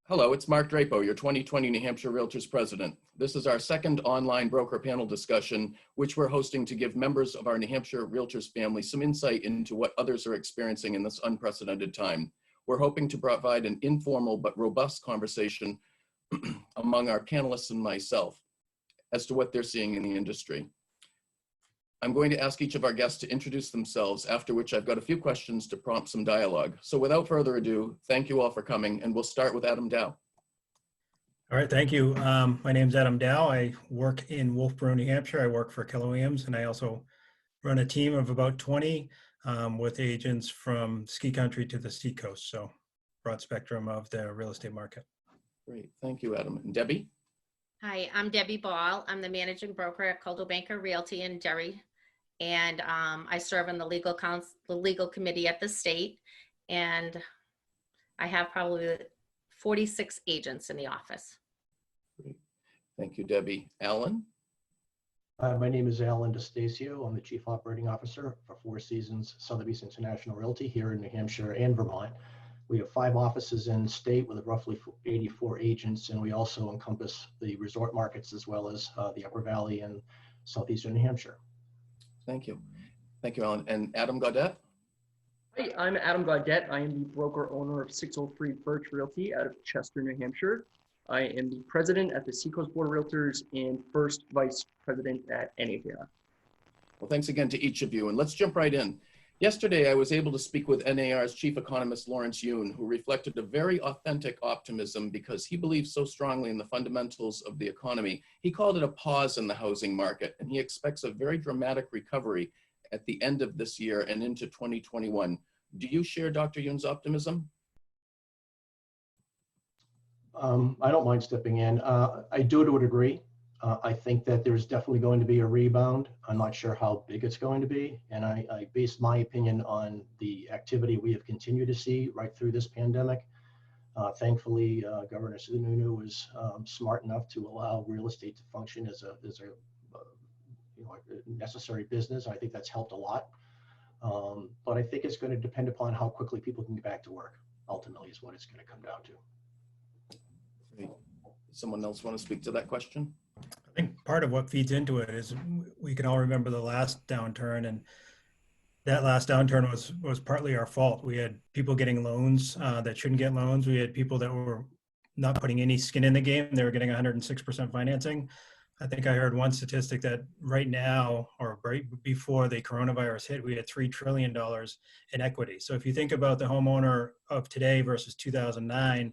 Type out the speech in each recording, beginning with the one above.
Hello, it's Marc Drapeau, your 2020 New Hampshire Realtors President. This is our second online broker panel discussion, which we're hosting to give members of our New Hampshire Realtors family some insight into what others are experiencing in this unprecedented time. We're hoping to provide an informal but robust conversation among our panelists and myself as to what they're seeing in the industry. I'm going to ask each of our guests to introduce themselves, after which I've got a few questions to prompt some dialogue. So without further ado, thank you all for coming, and we'll start with Adam Dow. All right, thank you. My name is Adam Dow. I work in Wolfboro, New Hampshire. I work for Keller Williams, and I also run a team of about 20 with agents from ski country to the seacoast, so broad spectrum of the real estate market. Great, thank you, Adam. And Debbie? Hi, I'm Debbie Ball. I'm the managing broker at Coldwell Banker Realty in Derry, and I serve on the legal committee at the state, and I have probably 46 agents in the office. Great. Thank you, Debbie. Alan? My name is Alan DiStasio. I'm the Chief Operating Officer for Four Seasons Sotheby's International Realty here in New Hampshire and Vermont. We have 5 offices in the state with roughly 84 agents, and we also encompass the resort markets as well as the Upper Valley and Southeastern New Hampshire. Thank you. Thank you, Alan. And Adam Gaudet? Hi, I'm Adam Gaudet. I am the broker owner of 603 Birch Realty out of Chester, New Hampshire. I am the president at the Seacoast Board of Realtors and first vice president at NHAR. Well, thanks again to each of you, and let's jump right in. Yesterday, I was able to speak with NAR's chief economist, Lawrence Yoon, who reflected a very authentic optimism because he believes so strongly in the fundamentals of the economy. He called it a pause in the housing market, and he expects a very dramatic recovery at the end of this year and into 2021. Do you share Dr. Yoon's optimism? I don't mind stepping in. I do to a degree. I think that there's definitely going to be a rebound. I'm not sure how big it's going to be. And I base my opinion on the activity we have continued to see right through this pandemic. Thankfully, Governor Sununu was smart enough to allow real estate to function as a necessary business. I think that's helped a lot. But I think it's going to depend upon how quickly people can get back to work, ultimately, is what it's going to come down to. Great. Someone else want to speak to that question? I think part of what feeds into it is we can all remember the last downturn, and that last downturn was partly our fault. We had people getting loans that shouldn't get loans. We had people that were not putting any skin in the game. They were getting 106% financing. I think I heard one statistic that right now, or right before the coronavirus hit, we had $3 trillion in equity. So if you think about the homeowner of today versus 2009,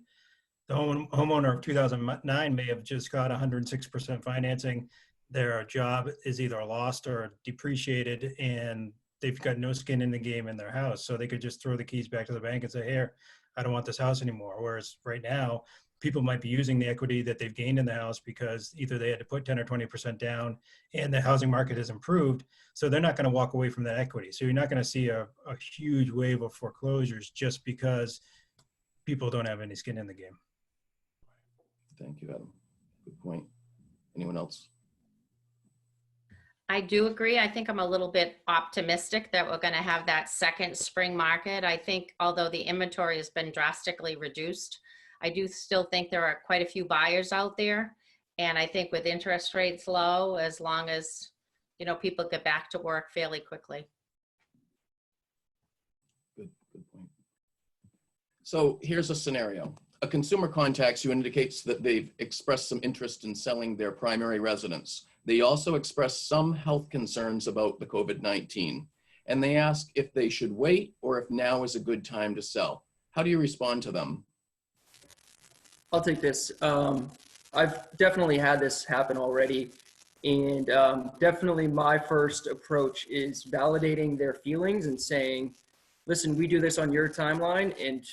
the homeowner of 2009 may have just got 106% financing. Their job is either lost or depreciated, and they've got no skin in the game in their house. So they could just throw the keys back to the bank and say, here, I don't want this house anymore. Whereas right now, people might be using the equity that they've gained in the house because either they had to put 10 or 20% down and the housing market has improved. So they're not going to walk away from that equity. So you're not going to see a huge wave of foreclosures just because people don't have any skin in the game. Thank you, Adam. Good point. Anyone else? I do agree. I think I'm a little bit optimistic that we're going to have that second spring market. I think although the inventory has been drastically reduced, I do still think there are quite a few buyers out there. And I think with interest rates low, as long as, people get back to work fairly quickly. Good point. So here's a scenario. A consumer contacts you and indicates that they've expressed some interest in selling their primary residence. They also express some health concerns about the COVID-19, and they ask if they should wait or if now is a good time to sell. How do you respond to them? I'll take this. I've definitely had this happen already. And definitely my first approach is validating their feelings and saying, listen, we do this on your timeline, and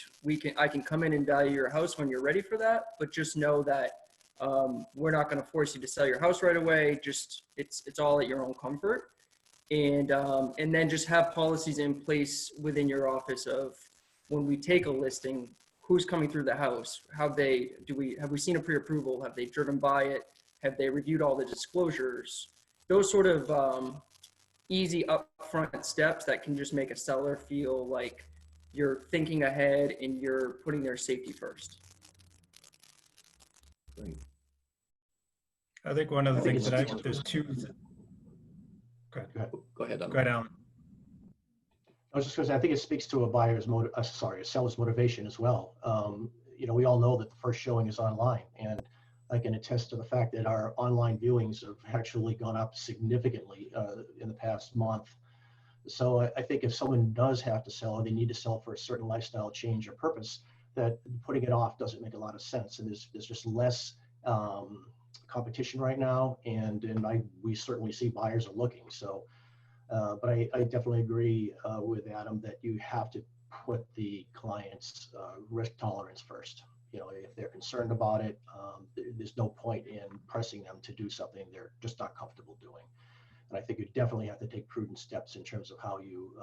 I can come in and value your house when you're ready for that. But just know that we're not going to force you to sell your house right away. Just it's all at your own comfort, and then just have policies in place within your office of when we take a listing, who's coming through the house, have we seen a pre-approval, have they driven by it, have they reviewed all the disclosures, those sort of easy upfront steps that can just make a seller feel like you're thinking ahead and you're putting their safety first. I think one of the I think things it's- that there's two. Go ahead. Go ahead. Go ahead, Go ahead, Alan. I was just going to say, I think it speaks to a seller's motivation as well. We all know that the first showing is online, and I can attest to the fact that our online viewings have actually gone up significantly in the past month. So I think if someone does have to sell, or they need to sell for a certain lifestyle change or purpose, that putting it off doesn't make a lot of sense. And there's just less competition right now, and we certainly see buyers are looking. So. But I definitely agree with Adam that you have to put the client's risk tolerance first. If they're concerned about it, there's no point in pressing them to do something they're just not comfortable doing. And I think you definitely have to take prudent steps in terms of how you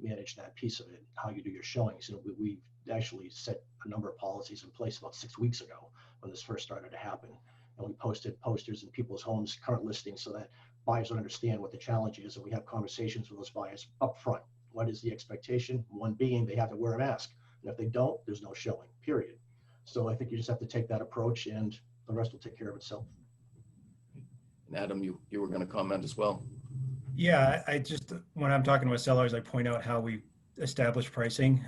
manage that piece of it, how you do your showings. We've actually set a number of policies in place about 6 weeks ago when this first started to happen. And we posted posters in people's homes, current listings, so that buyers would understand what the challenge is, and we have conversations with those buyers up front. What is the expectation? One being they have to wear a mask, and if they don't, there's no showing, period. So I think you just have to take that approach, and the rest will take care of itself. And Adam, you were going to comment as well. Yeah, I just, when I'm talking with sellers, I point out how we establish pricing.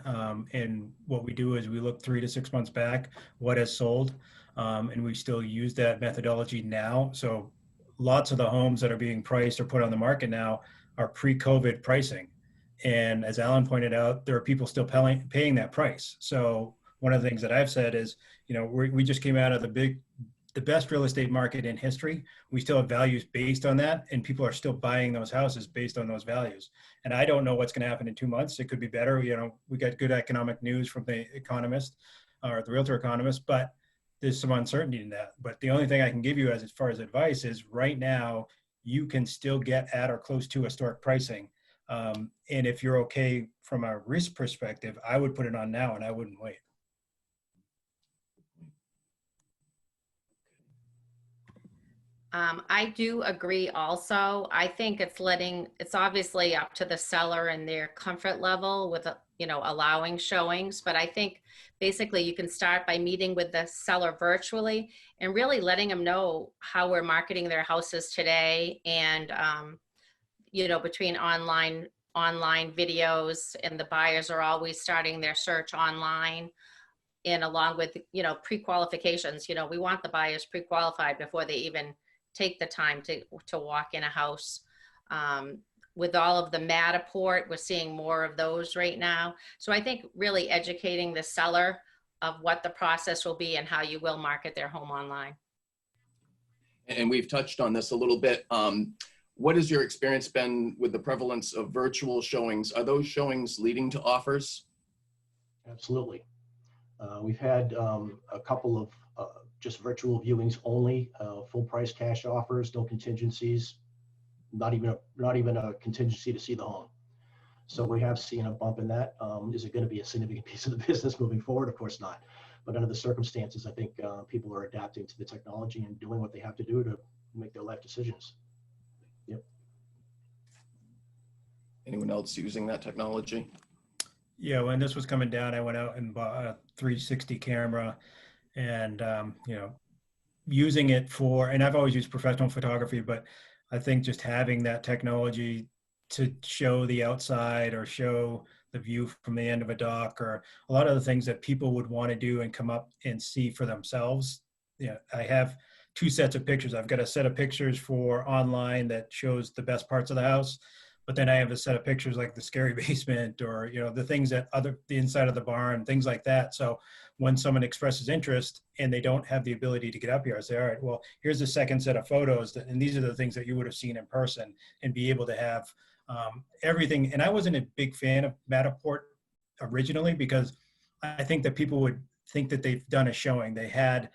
And what we do is we look 3 to 6 months back, what has sold, and we still use that methodology now. So lots of the homes that are being priced or put on the market now are pre-COVID pricing. And as Alan pointed out, there are people still paying that price. So one of the things that I've said is, we just came out of the best real estate market in history. We still have values based on that, and people are still buying those houses based on those values. And I don't know what's going to happen in 2 months. It could be better. We got good economic news from the economist or the realtor economist, but there's some uncertainty in that. But the only thing I can give you as far as advice is right now, you can still get at or close to historic pricing. And if you're okay from a risk perspective, I would put it on now and I wouldn't wait. I do agree also. I think it's obviously up to the seller and their comfort level with, allowing showings. But I think basically you can start by meeting with the seller virtually and really letting them know how we're marketing their houses today. And, between online videos, and the buyers are always starting their search online. And along with, pre-qualifications, we want the buyers pre-qualified before they even take the time to walk in a house. With all of the Matterport, we're seeing more of those right now. So I think really educating the seller of what the process will be and how you will market their home online. And we've touched on this a little bit. What has your experience been with the prevalence of virtual showings? Are those showings leading to offers? Absolutely. We've had a couple of just virtual viewings only, full price cash offers, no contingencies, not even a contingency to see the home. So we have seen a bump in that. Is it going to be a significant piece of the business moving forward? Of course not. But under the circumstances, I think people are adapting to the technology and doing what they have to do to make their life decisions. Yep. Anyone else using that technology? Yeah, when this was coming down, I went out and bought a 360 camera, and using it for, and I've always used professional photography, but I think just having that technology to show the outside or show the view from the end of a dock, or a lot of the things that people would want to do and come up and see for themselves. I have 2 sets of pictures. I've got a set of pictures for online that shows the best parts of the house, but then I have a set of pictures like the scary basement, or the things that the inside of the barn, things like that. So when someone expresses interest and they don't have the ability to get up here, I say, all right, well, here's the second set of photos, and these are the things that you would have seen in person, and be able to have everything. And I wasn't a big fan of Matterport originally, because I think that people would think that they've done a showing. They had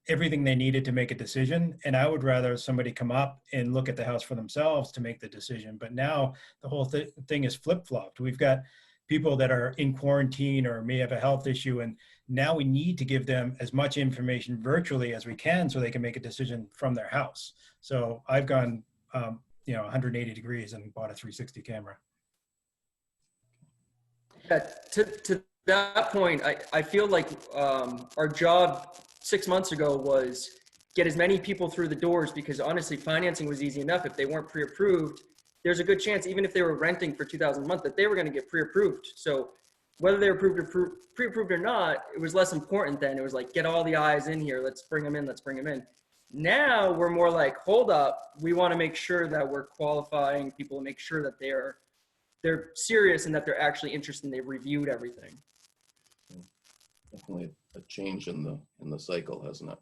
everything they needed to make a decision. And I would rather somebody come up and look at the house for themselves to make the decision. But now the whole thing is flip-flopped. We've got people that are in quarantine or may have a health issue, and now we need to give them as much information virtually as we can so they can make a decision from their house. So I've gone 180 degrees and bought a 360 camera. To that point, I feel like our job 6 months ago was get as many people through the doors, because honestly, financing was easy enough. If they weren't pre-approved, there's a good chance, even if they were renting for $2,000 a month, that they were going to get pre-approved. So whether they were pre-approved or not, it was less important then. It was like, get all the eyes in here. Let's bring them in. Let's bring them in. Now we're more like, hold up. We want to make sure that we're qualifying people and make sure that they're serious and that they're actually interested and they've reviewed everything. Definitely a change in the cycle, hasn't it?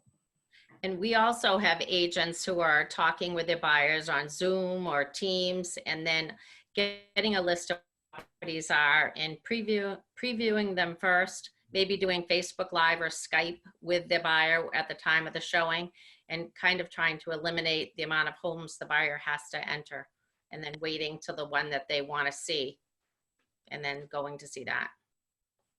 And we also have agents who are talking with their buyers on Zoom or Teams, and then getting a list of what properties are and previewing them first, maybe doing Facebook Live or Skype with the buyer at the time of the showing, and kind of trying to eliminate the amount of homes the buyer has to enter, and then waiting till the one that they want to see, and then going to see that.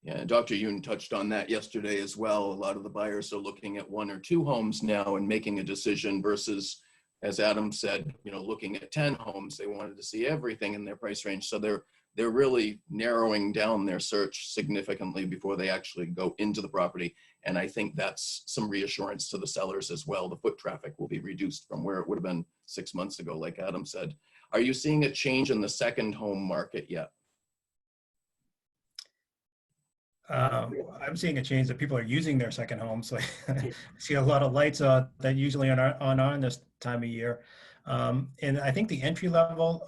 Yeah, and Dr. Yoon touched on that yesterday as well. A lot of the buyers are looking at 1 or 2 homes now and making a decision versus, as Adam said, looking at 10 homes. They wanted to see everything in their price range. So they're really narrowing down their search significantly before they actually go into the property. And I think that's some reassurance to the sellers as well. The foot traffic will be reduced from where it would have been 6 months ago, like Adam said. Are you seeing a change in the second home market yet? I'm seeing a change that people are using their second homes. Like I see a lot of lights that usually on this time of year. And I think the entry level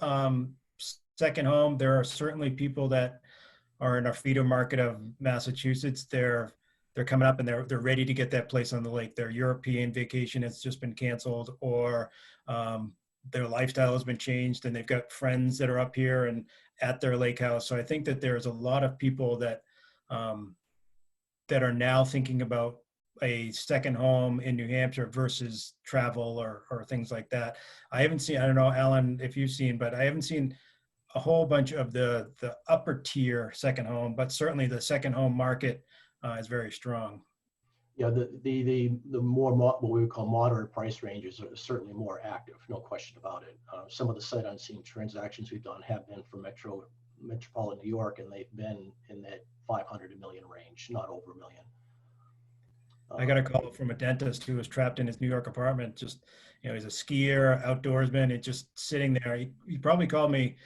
second home, there are certainly people that are in our feeder market of Massachusetts. They're coming up and they're ready to get that place on the lake. Their European vacation has just been canceled, or their lifestyle has been changed, and they've got friends that are up here and at their lake house. So I think that there's a lot of people that are now thinking about a second home in New Hampshire versus travel or things like that. I haven't seen, I don't know, Alan, if you've seen, but I haven't seen a whole bunch of the upper tier second home, but certainly the second home market is very strong. Yeah, the more what we would call moderate price ranges are certainly more active, no question about it. Some of the sight unseen transactions we've done have been for metropolitan New York, and they've been in that 500 to million range, not over $1 million. I got a call from a dentist who was trapped in his New York apartment. Just, he's a skier, outdoorsman, and just sitting there. He probably called me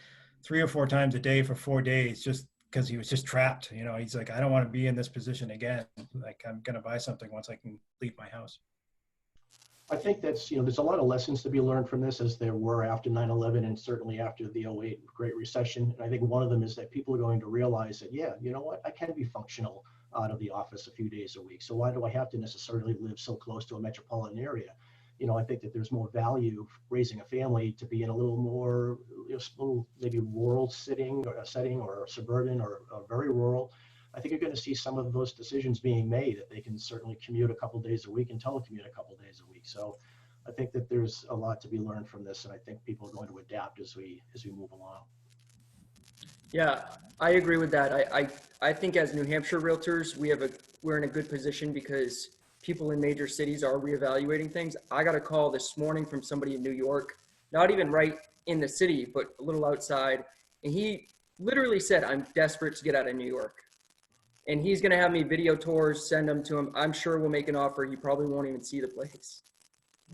3 or 4 times a day for 4 days, just because he was just trapped. He's like, I don't want to be in this position again. Like, I'm going to buy something once I can leave my house. I think that's, there's a lot of lessons to be learned from this, as there were after 9/11 and certainly after the 08 Great Recession. And I think one of them is that people are going to realize that, yeah, you know what, I can be functional out of the office a few days a week. So why do I have to necessarily live so close to a metropolitan area? I think that there's more value raising a family to be in a little more, maybe rural setting or suburban or very rural. I think you're going to see some of those decisions being made, that they can certainly commute a couple days a week and telecommute a couple days a week. So I think that there's a lot to be learned from this, and I think people are going to adapt as we move along. Yeah, I agree with that. I think as New Hampshire realtors, we're in a good position because people in major cities are reevaluating things. I got a call this morning from somebody in New York, not even right in the city, but a little outside. And he literally said, I'm desperate to get out of New York. And he's going to have me video tours, send them to him. I'm sure we'll make an offer. He probably won't even see the place.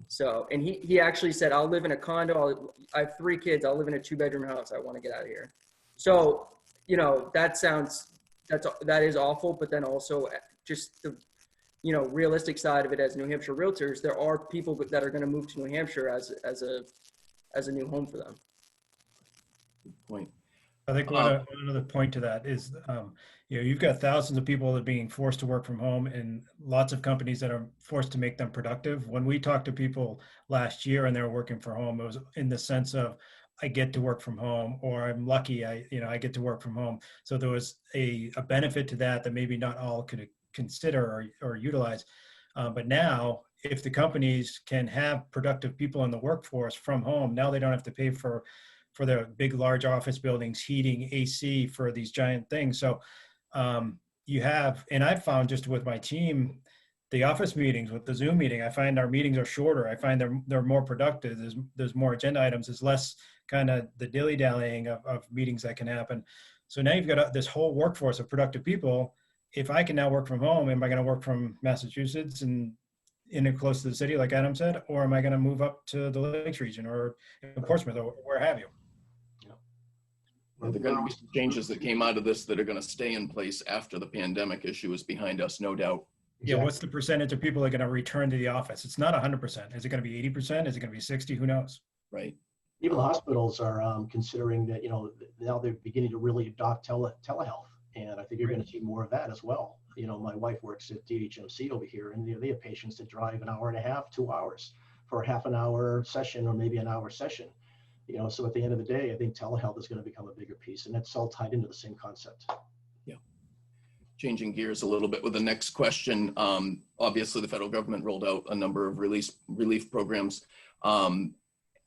So, and he actually said, I'll live in a condo. I have 3 kids. I'll live in a 2-bedroom house. I want to get out of here. So, that is awful. But then also just the, realistic side of it, as New Hampshire realtors, there are people that are going to move to New Hampshire as a new home for them. Good point. I think one other point to that is, you've got thousands of people that are being forced to work from home, and lots of companies that are forced to make them productive. When we talked to people last year and they were working from home, it was in the sense of, I get to work from home, or I'm lucky, I get to work from home. So there was a benefit to that maybe not all could consider or utilize. But now, if the companies can have productive people in the workforce from home, now they don't have to pay for the big, large office buildings, heating, AC for these giant things. So you have, and I've found just with my team, the office meetings with the Zoom meeting, I find our meetings are shorter. I find they're more productive. There's more agenda items. There's less kind of the dilly-dallying of meetings that can happen. So now you've got this whole workforce of productive people. If I can now work from home, am I going to work from Massachusetts and in it close to the city, like Adam said, or am I going to move up to the Lakes region or in Portsmouth or where have you? There are going to be some changes that came out of this that are going to stay in place after the pandemic issue is behind us, no doubt. Yeah, what's the percentage of people that are going to return to the office? It's not 100%. Is it going to be 80%? Is it going to be 60? Who knows? Right. Even the hospitals are considering that, now they're beginning to really adopt telehealth. And I think you're going to see more of that as well. My wife works at DHMC over here, and they have patients that drive an hour and a half, 2 hours for a half an hour session or maybe an hour session. So at the end of the day, I think telehealth is going to become a bigger piece, and that's all tied into the same concept. Yeah. Changing gears a little bit with the next question. Obviously, the federal government rolled out a number of relief programs.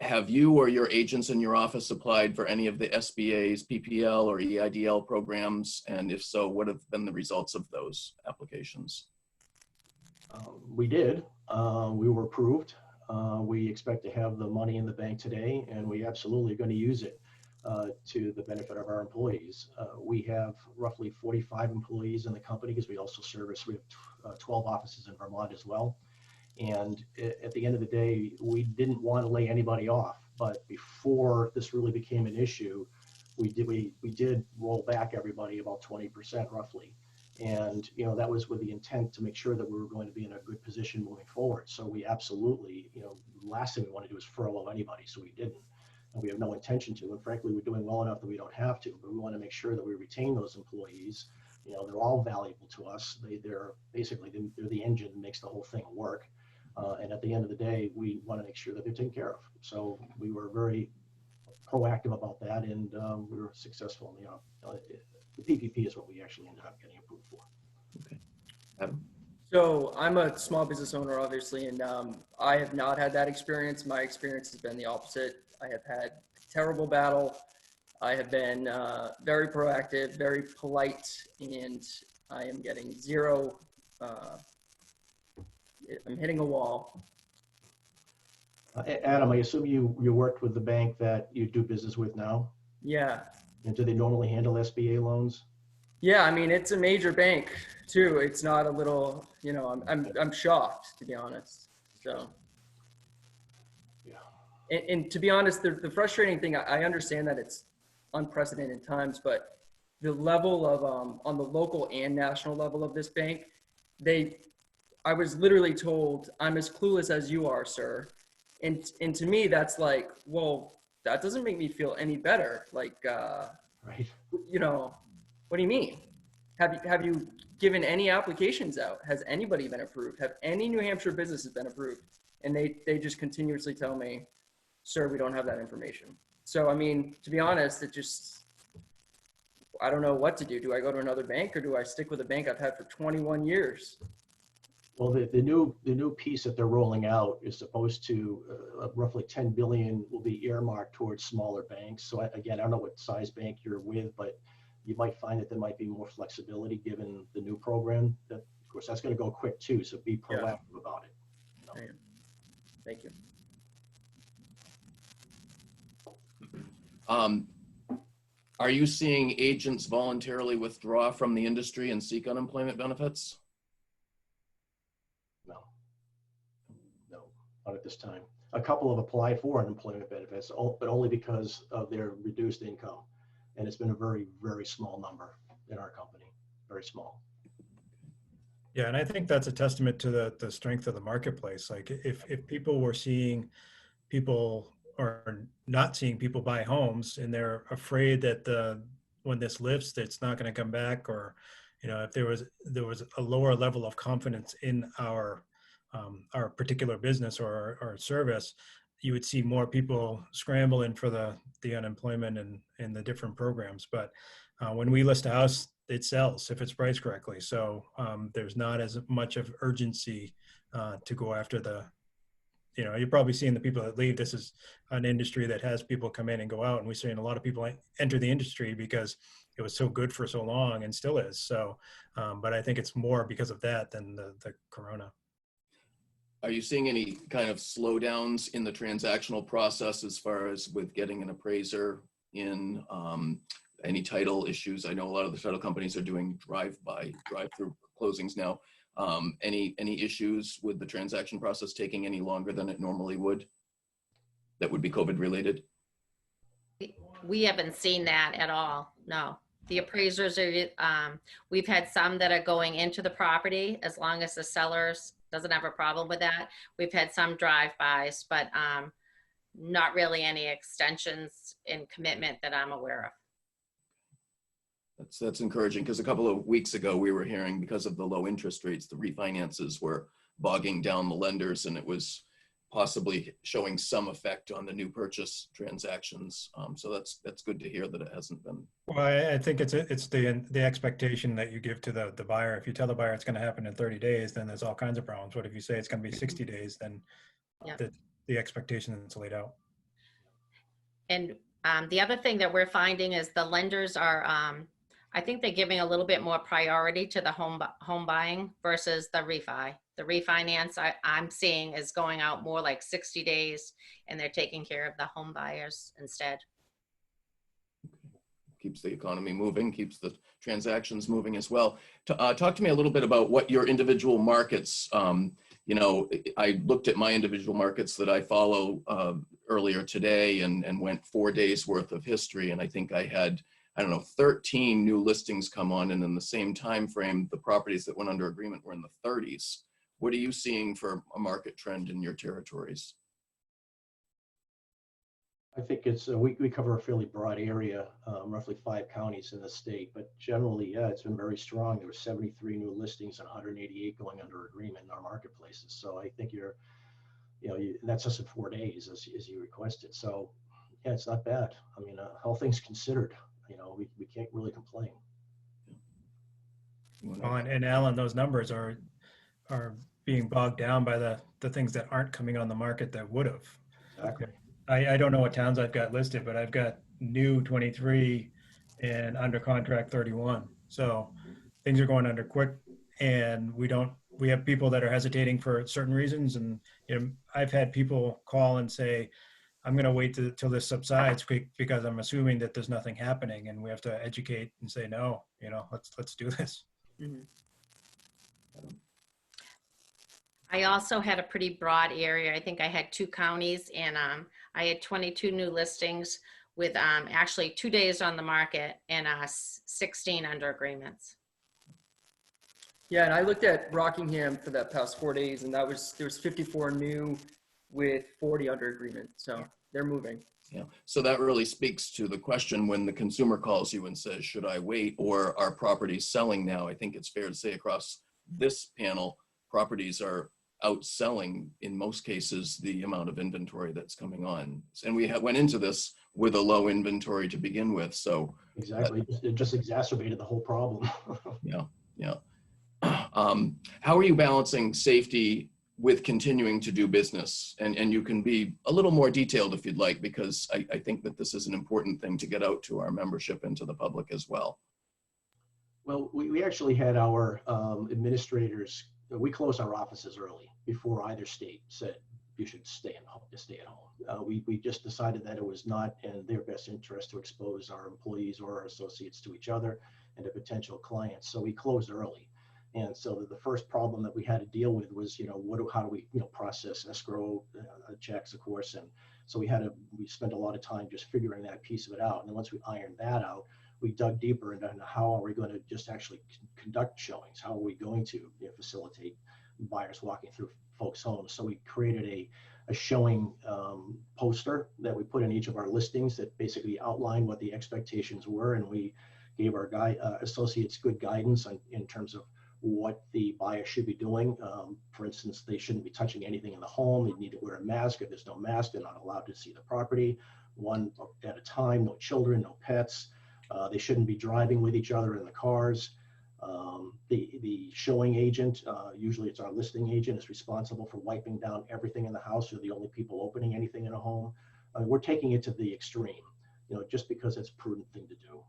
Have you or your agents in your office applied for any of the SBA's PPL or EIDL programs? And if so, what have been the results of those applications? We did. We were approved. We expect to have the money in the bank today, and we absolutely are going to use it to the benefit of our employees. We have roughly 45 employees in the company because we also we have 12 offices in Vermont as well. And at the end of the day, we didn't want to lay anybody off. But before this really became an issue, we did roll back everybody about 20% roughly. And, that was with the intent to make sure that we were going to be in a good position moving forward. So we absolutely, the last thing we want to do is furlough anybody. So we didn't, and we have no intention to. And frankly, we're doing well enough that we don't have to, but we want to make sure that we retain those employees. They're all valuable to us. They're the engine that makes the whole thing work. And at the end of the day, we want to make sure that they're taken care of. So we were very proactive about that, and we were successful. The PPP is what we actually ended up getting approved for. Okay. Adam? So I'm a small business owner, obviously, and I have not had that experience. My experience has been the opposite. I have had terrible battle. I have been very proactive, very polite, and I am getting zero. I'm hitting a wall. Adam, I assume you worked with the bank that you do business with now? Yeah. And do they normally handle SBA loans? Yeah, I mean, it's a major bank too. It's not a little, I'm shocked, to be honest. So, yeah. And to be honest, the frustrating thing, I understand that it's unprecedented times, but the level of, on the local and national level of this bank, I was literally told, I'm as clueless as you are, sir. And to me, that's like, well, that doesn't make me feel any better. Like, right. What do you mean? Have you given any applications out? Has anybody been approved? Have any New Hampshire businesses been approved? And they just continuously tell me, sir, we don't have that information. So, I mean, to be honest, I don't know what to do. Do I go to another bank, or do I stick with a bank I've had for 21 years? Well, the new piece that they're rolling out is supposed to roughly 10 billion will be earmarked towards smaller banks. So again, I don't know what size bank you're with, but you might find that there might be more flexibility given the new program. That, of course, that's going to go quick too. So be proactive about it. Thank you. Are you seeing agents voluntarily withdraw from the industry and seek unemployment benefits? No, not at this time. A couple have applied for unemployment benefits, but only because of their reduced income. And it's been a very, very small number in our company, very small. Yeah, and I think that's a testament to the strength of the marketplace. Like if people were seeing people or not seeing people buy homes, and they're afraid that when this lifts, that it's not going to come back, or if there was a lower level of confidence in our particular business or our service, you would see more people scrambling for the unemployment and the different programs. But when we list a house, it sells if it's priced correctly. So there's not as much of urgency to go after you're probably seeing the people that leave. This is an industry that has people come in and go out, and we're seeing a lot of people enter the industry because it was so good for so long and still is. So, but I think it's more because of that than the corona. Are you seeing any kind of slowdowns in the transactional process as far as with getting an appraiser in, any title issues? I know a lot of the title companies are doing drive-through closings now. Any issues with the transaction process taking any longer than it normally would? That would be COVID related? We haven't seen that at all, no. The appraisers are, we've had some that are going into the property as long as the sellers doesn't have a problem with that. We've had some drive-bys, but not really any extensions in commitment that I'm aware of. That's encouraging, because a couple of weeks ago we were hearing, because of the low interest rates, the refinances were bogging down the lenders, and it was possibly showing some effect on the new purchase transactions. So that's good to hear that it hasn't been. Well, I think it's the expectation that you give to the buyer. If you tell the buyer it's going to happen in 30 days, then there's all kinds of problems. What if you say it's going to be 60 days, then Yeah. the expectation that's laid out. And the other thing that we're finding is the lenders are, I think they're giving a little bit more priority to the home buying versus the refi. The refinance I'm seeing is going out more like 60 days, and they're taking care of the home buyers instead. Keeps the economy moving, keeps the transactions moving as well. Talk to me a little bit about what your individual markets, you know, I looked at my individual markets that I follow earlier today and went 4 days worth of history. And I think I had, I don't know, 13 new listings come on. And in the same time frame, the properties that went under agreement were in the 30s. What are you seeing for a market trend in your territories? I think it's, we cover a fairly broad area, roughly 5 counties in the state, but generally, yeah, it's been very strong. There were 73 new listings and 188 going under agreement in our marketplaces. So I think you're, you know, that's just in 4 days as you requested. So yeah, it's not bad. I mean, all things considered, you know, we can't really complain. Well, and Alan, those numbers are being bogged down by the things that aren't coming on the market that would have. Exactly. I don't know what towns I've got listed, but I've got new 23 and under contract 31. So things are going under quick, and we have people that are hesitating for certain reasons. And you know, I've had people call and say, I'm going to wait till this subsides because I'm assuming that there's nothing happening, and we have to educate and say, no, you know, let's do this. Mhm. I also had a pretty broad area. I think I had 2 counties, and I had 22 new listings with actually 2 days on the market and 16 under agreements. Yeah, and I looked at Rockingham for that past 4 days, and there was 54 new with 40 under agreement. So they're moving. Yeah, so that really speaks to the question when the consumer calls you and says, should I wait, or are properties selling now? I think it's fair to say across this panel, properties are outselling in most cases the amount of inventory that's coming on. And we went into this with a low inventory to begin with. So Exactly, it just exacerbated the whole problem. yeah. How are you balancing safety with continuing to do business? And you can be a little more detailed if you'd like, because I think that this is an important thing to get out to our membership and to the public as well. Well, we actually had our administrators, we closed our offices early before either state said you should stay at home. We just decided that it was not in their best interest to expose our employees or our associates to each other and to potential clients. So we closed early. And so the first problem that we had to deal with was, you know, how do we, you know, process escrow checks, of course. And so we spent a lot of time just figuring that piece of it out. And then once we ironed that out, we dug deeper into how are we going to just actually conduct showings? How are we going to, you know, facilitate buyers walking through folks' homes? So we created a showing poster that we put in each of our listings that basically outlined what the expectations were, and we gave our associates good guidance in terms of what the buyer should be doing. For instance, they shouldn't be touching anything in the home. They need to wear a mask. If there's no mask, they're not allowed to see the property. One at a time, no children, no pets. They shouldn't be driving with each other in the cars. The showing agent, usually it's our listing agent, is responsible for wiping down everything in the house. They're the only people opening anything in a home. I mean, we're taking it to the extreme, you know, just because it's a prudent thing to do.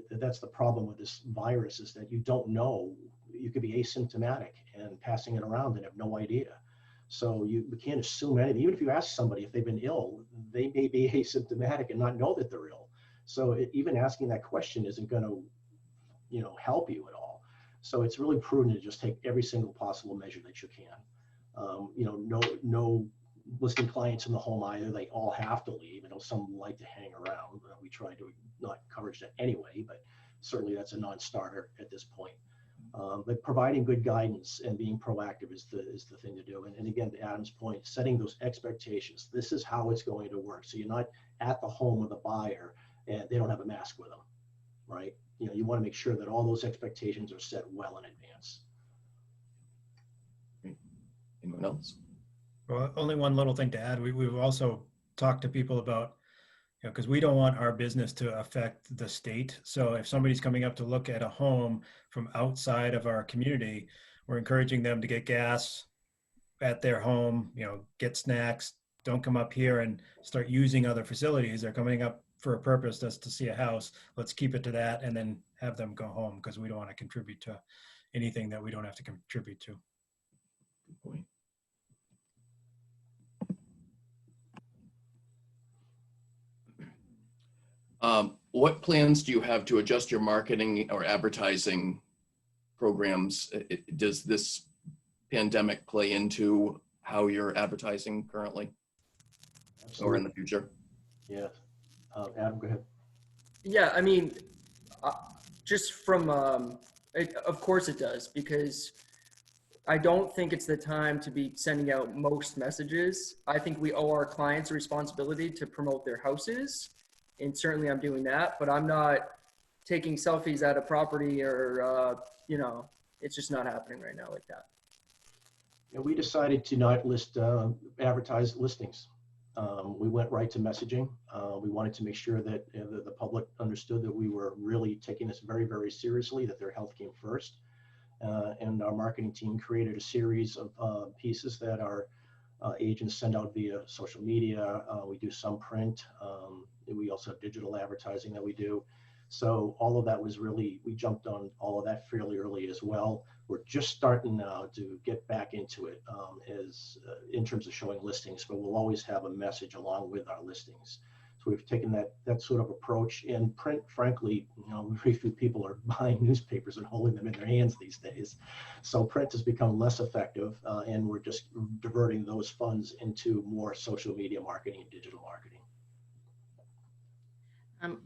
That's the problem with this virus, is that you don't know. You could be asymptomatic and passing it around and have no idea. So we can't assume anything. Even if you ask somebody if they've been ill, they may be asymptomatic and not know that they're ill. So even asking that question isn't going to, you know, help you at all. So it's really prudent to just take every single possible measure that you can. No listing clients in the home either. They all have to leave. Some like to hang around. We try to not encourage that anyway, but certainly that's a non-starter at this point. But providing good guidance and being proactive is the thing to do. And again, to Adam's point, setting those expectations. This is how it's going to work. So you're not at the home of the buyer and they don't have a mask with them, right? You want to make sure that all those expectations are set well in advance. Anyone else? Well, only one little thing to add. We've also talked to people about, because we don't want our business to affect the state. So if somebody's coming up to look at a home from outside of our community, we're encouraging them to get gas at their home, get snacks. Don't come up here and start using other facilities. They're coming up for a purpose, that's to see a house. Let's keep it to that and then have them go home, because we don't want to contribute to anything that we don't have to contribute to. Good point. What plans do you have to adjust your marketing or advertising programs? Does this pandemic play into how you're advertising currently? Absolutely. Or in the future? Yeah. Adam, go ahead. Yeah, I mean, just from, of course it does, because I don't think it's the time to be sending out most messages. I think we owe our clients a responsibility to promote their houses. And certainly I'm doing that, but I'm not taking selfies at a property or, it's just not happening right now like that. Yeah, we decided to not advertise listings. We went right to messaging. We wanted to make sure that the public understood that we were really taking this very, very seriously, that their health came first. And our marketing team created a series of pieces that our agents send out via social media. We do some print. We also have digital advertising that we do. So all of that was really, we jumped on all of that fairly early as well. We're just starting now to get back into it in terms of showing listings, but we'll always have a message along with our listings. So we've taken that sort of approach. And print, frankly, very few people are buying newspapers and holding them in their hands these days. So print has become less effective, and we're just diverting those funds into more social media marketing and digital marketing.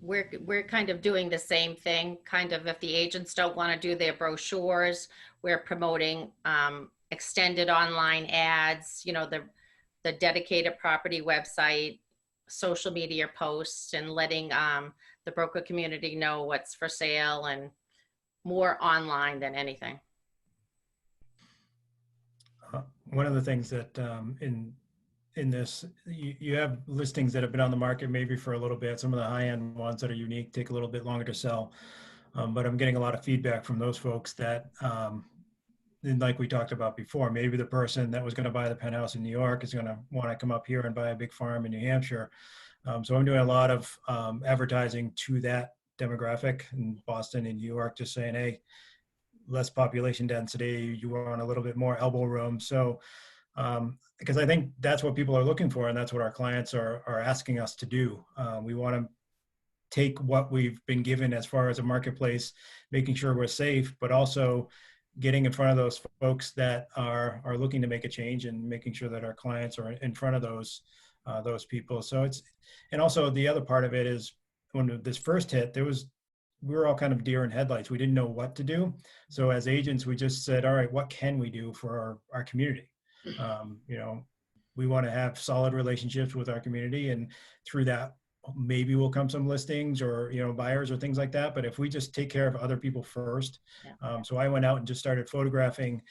We're kind of doing the same thing. Kind of, if the agents don't want to do their brochures, we're promoting extended online ads, the dedicated property website, social media posts, and letting the broker community know what's for sale, and more online than anything. One of the things that in this, you have listings that have been on the market maybe for a little bit. Some of the high-end ones that are unique take a little bit longer to sell. But I'm getting a lot of feedback from those folks that, and like we talked about before, maybe the person that was going to buy the penthouse in New York is going to want to come up here and buy a big farm in New Hampshire. So I'm doing a lot of advertising to that demographic in Boston and New York, just saying, hey, less population density, you want a little bit more elbow room. So because I think that's what people are looking for, and that's what our clients are asking us to do. We want to take what we've been given as far as a marketplace, making sure we're safe, but also getting in front of those folks that are looking to make a change, and making sure that our clients are in front of those people. So and also the other part of it is, when this first hit, we were all kind of deer in headlights. We didn't know what to do. So as agents, we just said, all right, what can we do for our community? We want to have solid relationships with our community, and through that, maybe will come some listings or, buyers or things like that. But if we just take care of other people first. Yeah. So I went out and just started photographing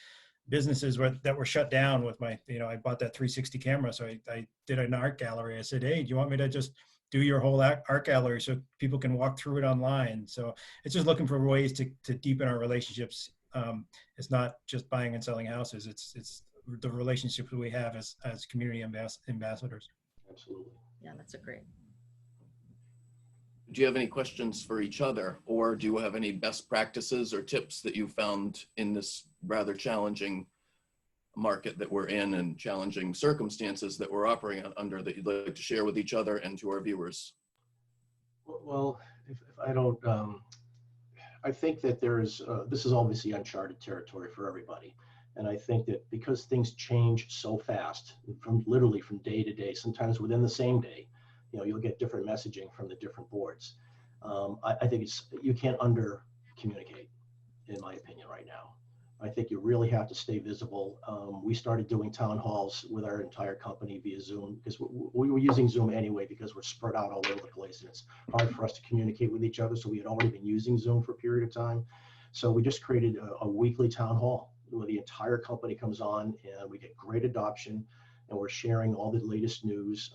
businesses that were shut down with my, I bought that 360 camera. So I did an art gallery. I said, hey, do you want me to just do your whole art gallery so people can walk through it online? So it's just looking for ways to deepen our relationships. It's not just buying and selling houses. It's the relationships we have as community ambassadors. Absolutely. Yeah, that's a great. Do you have any questions for each other, or do you have any best practices or tips that you found in this rather challenging market that we're in, and challenging circumstances that we're operating under, that you'd like to share with each other and to our viewers? Well, if I don't, I think that this is obviously uncharted territory for everybody. And I think that because things change so fast, literally from day to day, sometimes within the same day, you'll get different messaging from the different boards. I think you can't under communicate, in my opinion, right now. I think you really have to stay visible. We started doing town halls with our entire company via Zoom because we were using Zoom anyway because we're spread out all over the place and it's hard for us to communicate with each other. So we had already been using Zoom for a period of time. So we just created a weekly town hall where the entire company comes on and we get great adoption and we're sharing all the latest news.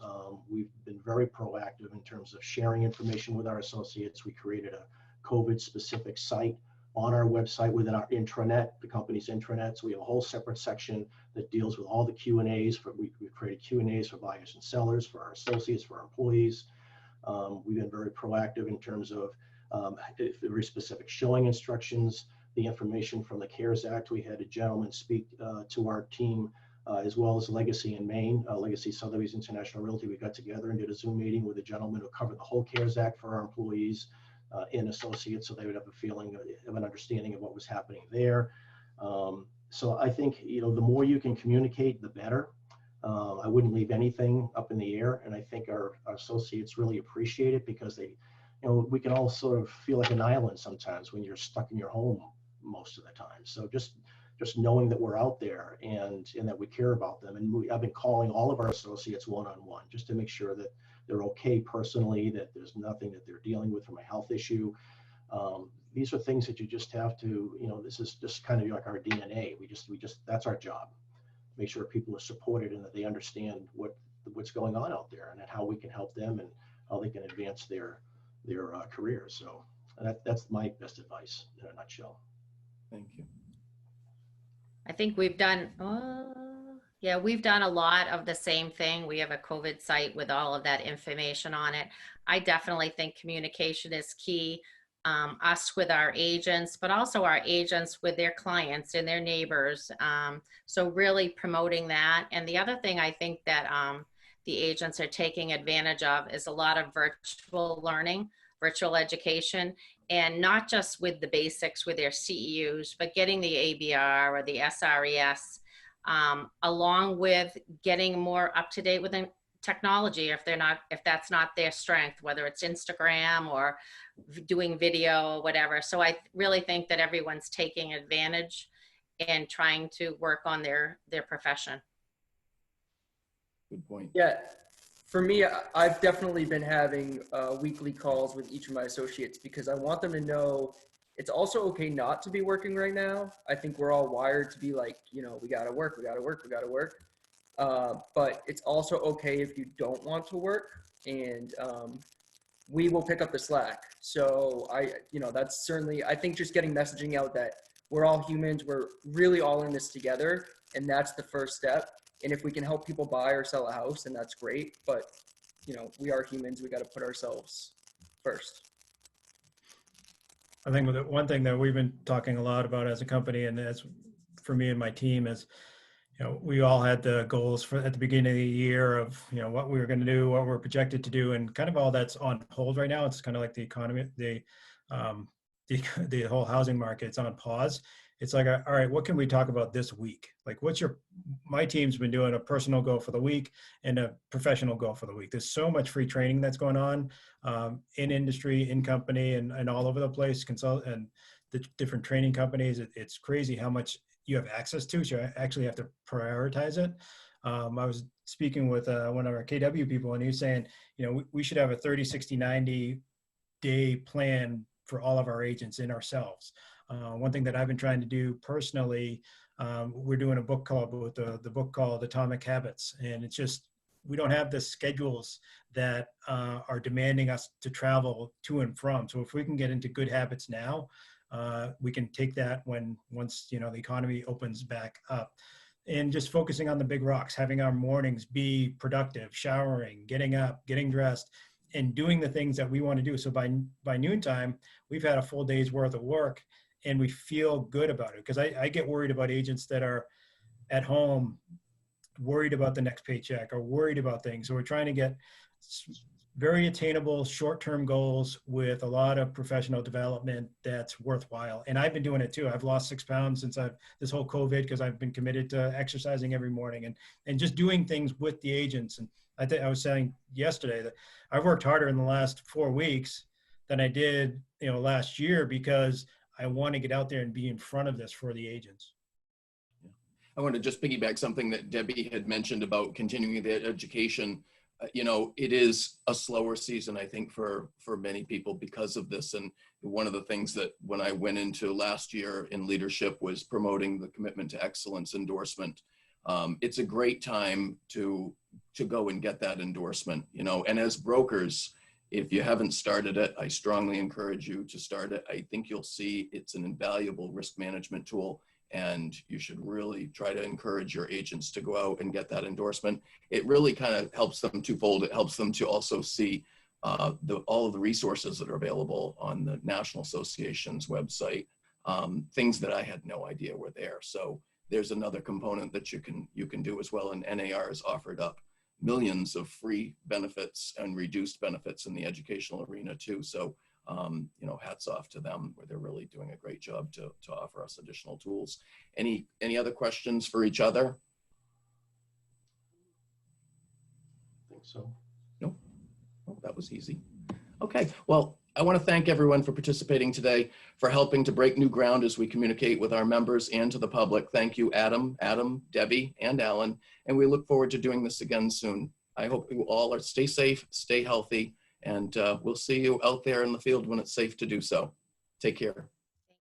We've been very proactive in terms of sharing information with our associates. We created a COVID specific site on our website within our intranet, the company's intranet. So we have a whole separate section that deals with all the Q&As. We've created Q&As for buyers and sellers, for our associates, for our employees. We've been very proactive in terms of very specific showing instructions, the information from the CARES Act. We had a gentleman speak to our team, as well as Legacy in Maine, Legacy Sotheby's International Realty. We got together and did a Zoom meeting with a gentleman who covered the whole CARES Act for our employees and associates, so they would have a feeling of an understanding of what was happening there. So I think, the more you can communicate, the better. I wouldn't leave anything up in the air, and I think our associates really appreciate it because they, we can all sort of feel like an island sometimes when you're stuck in your home most of the time. So just knowing that we're out there and that we care about them. And I've been calling all of our associates one-on-one just to make sure that they're okay personally, that there's nothing that they're dealing with from a health issue. These are things that you just have to, this is just kind of like our DNA. We just that's our job. Make sure people are supported and that they understand what's going on out there and how we can help them and how they can advance their careers. So that's my best advice in a nutshell. Thank you. I think we've done, we've done a lot of the same thing. We have a COVID site with all of that information on it. I definitely think communication is key. Us with our agents, but also our agents with their clients and their neighbors. So really promoting that. And the other thing I think that the agents are taking advantage of is a lot of virtual learning, virtual education, and not just with the basics with their CEUs, but getting the ABR or the SRES, along with getting more up to date with technology if that's not their strength, whether it's Instagram or doing video or whatever. So I really think that everyone's taking advantage and trying to work on their profession. Good point. Yeah, for me, I've definitely been having weekly calls with each of my associates because I want them to know it's also okay not to be working right now. I think we're all wired to be like, we gotta work. But it's also okay if you don't want to work, and we will pick up the slack. So that's certainly, I think just getting messaging out that we're all humans, we're really all in this together, and that's the first step. And if we can help people buy or sell a house, then that's great. But, we are humans. We got to put ourselves first. I think one thing that we've been talking a lot about as a company, and as for me and my team, is, we all had the goals at the beginning of the year of, what we were going to do, what we're projected to do, and kind of all that's on hold right now. It's kind of like the economy, the whole housing market, it's on pause. It's like, all right, what can we talk about this week? Like, my team's been doing a personal goal for the week and a professional goal for the week. There's so much free training that's going on in industry, in company, and all over the place, and the different training companies. It's crazy how much you have access to, so you actually have to prioritize it. I was speaking with one of our KW people, and he was saying, we should have a 30, 60, 90 day plan for all of our agents and ourselves. One thing that I've been trying to do personally, we're doing a book club with the book called Atomic Habits, and it's just, we don't have the schedules that are demanding us to travel to and from. So if we can get into good habits now, we can take that once the economy opens back up, and just focusing on the big rocks, having our mornings be productive, showering, getting up, getting dressed, and doing the things that we want to do. So by noontime, we've had a full day's worth of work, and we feel good about it. Because I get worried about agents that are at home, worried about the next paycheck or worried about things. So we're trying to get very attainable short-term goals with a lot of professional development that's worthwhile. And I've been doing it too. I've lost 6 pounds since this whole COVID, because I've been committed to exercising every morning and just doing things with the agents. And I was saying yesterday that I've worked harder in the last 4 weeks than I did, last year, because I want to get out there and be in front of this for the agents. I want to just piggyback something that Debbie had mentioned about continuing the education. It is a slower season, I think, for many people because of this. And one of the things that when I went into last year in leadership was promoting the commitment to excellence endorsement. It's a great time to go and get that endorsement, and as brokers, if you haven't started it, I strongly encourage you to start it. I think you'll see it's an invaluable risk management tool, and you should really try to encourage your agents to go out and get that endorsement. It really kind of helps them twofold. It helps them to also see all of the resources that are available on the National Association's website, things that I had no idea were there. So there's another component that you can do as well. And NAR has offered up millions of free benefits and reduced benefits in the educational arena too. So hats off to them, where they're really doing a great job to offer us additional tools. Any other questions for each other? I think so. No? Oh, that was easy. Okay, well, I want to thank everyone for participating today, for helping to break new ground as we communicate with our members and to the public. Thank you, Adam, Debbie, and Alan, and we look forward to doing this again soon. I hope you all stay safe, stay healthy, and we'll see you out there in the field when it's safe to do so. Take care.